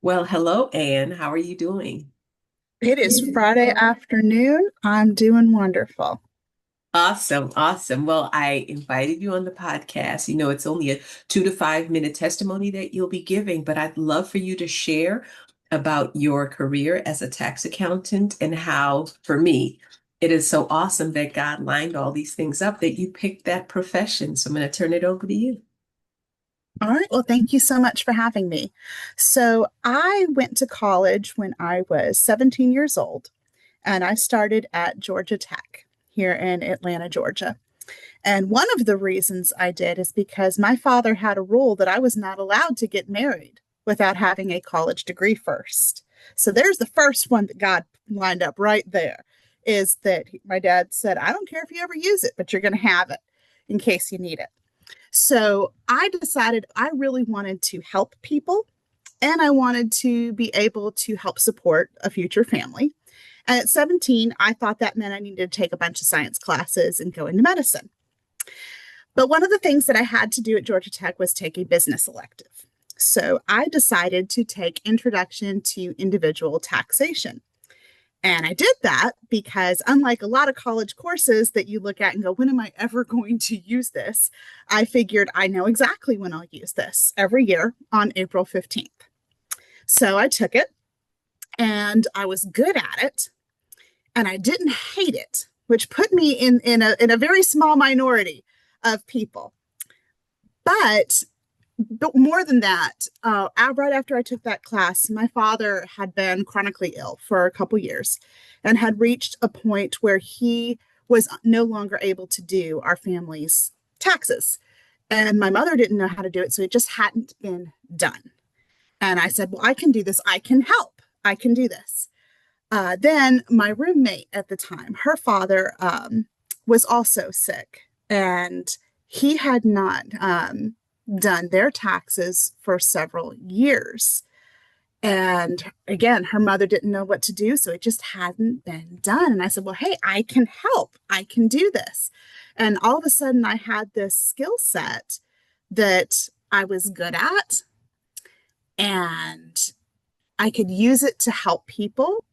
Well, hello, Anne. How are you doing? It is Friday afternoon. I'm doing wonderful. Awesome, awesome. Well, I invited you on the podcast. You know, it's only a 2 to 5 minute testimony that you'll be giving, but I'd love for you to share about your career as a tax accountant and how, for me, it is so awesome that God lined all these things up that you picked that profession. So I'm going to turn it over to you. All right. Well, thank you so much for having me. So, I went to college when I was 17 years old, and I started at Georgia Tech here in Atlanta, Georgia. And one of the reasons I did is because my father had a rule that I was not allowed to get married without having a college degree first. So, there's the first one that God lined up right there is that my dad said, I don't care if you ever use it, but you're going to have it in case you need it. So I decided I really wanted to help people and I wanted to be able to help support a future family. And at 17, I thought that meant I needed to take a bunch of science classes and go into medicine. But one of the things that I had to do at Georgia Tech was take a business elective. So I decided to take Introduction to Individual Taxation. And I did that because, unlike a lot of college courses that you look at and go, when am I ever going to use this? I figured I know exactly when I'll use this every year on April 15th. So I took it and I was good at it and I didn't hate it, which put me in a very small minority of people. But more than that, right after I took that class, my father had been chronically ill for a couple years and had reached a point where he was no longer able to do our family's taxes. And my mother didn't know how to do it, so it just hadn't been done. And I said, well, I can do this. I can help. I can do this. Then my roommate at the time, her father was also sick, and he had not done their taxes for several years. And again, her mother didn't know what to do, so it just hadn't been done. And I said, well, hey, I can help. I can do this. And all of a sudden, I had this skill set that I was good at, and I could use it to help people.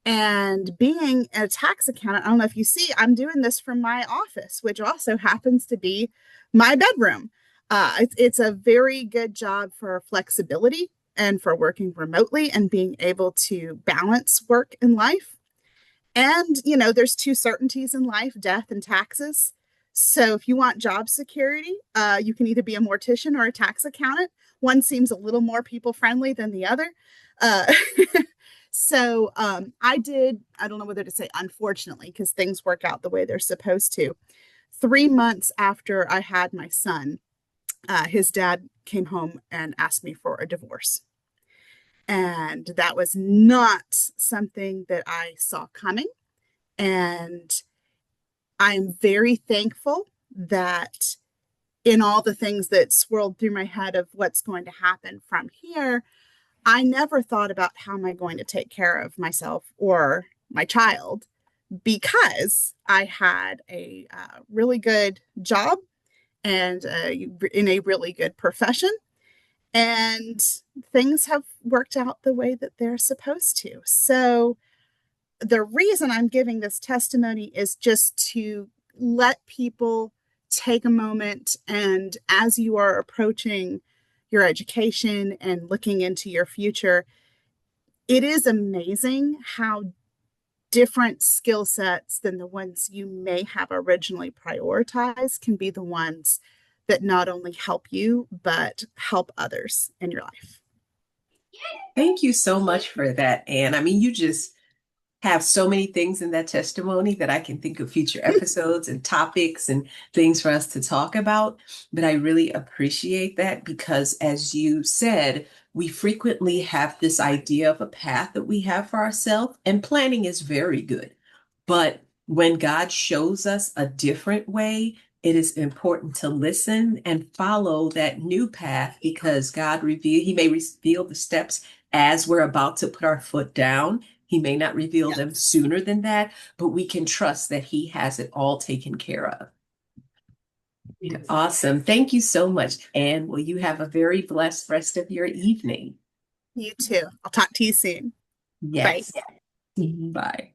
And being a tax accountant, I don't know if you see, I'm doing this from my office, which also happens to be my bedroom. It's a very good job for flexibility and for working remotely and being able to balance work and life. And, there's two certainties in life, death and taxes. So if you want job security, you can either be a mortician or a tax accountant. One seems a little more people friendly than the other. Uh, I don't know whether to say unfortunately, because things work out the way they're supposed to. 3 months after I had my son, his dad came home and asked me for a divorce. And that was not something that I saw coming. And I'm very thankful that in all the things that swirled through my head of what's going to happen from here, I never thought about how am I going to take care of myself or my child because I had a really good job and in a really good profession. And things have worked out the way that they're supposed to. So, the reason I'm giving this testimony is just to let people take a moment and as you are approaching your education and looking into your future, it is amazing how different skill sets than the ones you may have originally prioritized can be the ones that not only help you, but help others in your life. Thank you so much for that, Anne. I mean, you just have so many things in that testimony that I can think of future episodes and topics and things for us to talk about. But I really appreciate that because, as you said, we frequently have this idea of a path that we have for ourselves, and planning is very good. But when God shows us a different way, it is important to listen and follow that new path because He may reveal the steps as we're about to put our foot down. He may not reveal them Yes. sooner than that, but we can trust that He has it all taken care of. Yeah, awesome. Thank you so much, Anne. Well, you have a very blessed rest of your evening. You too. I'll talk to you soon. Bye. Yes. Bye.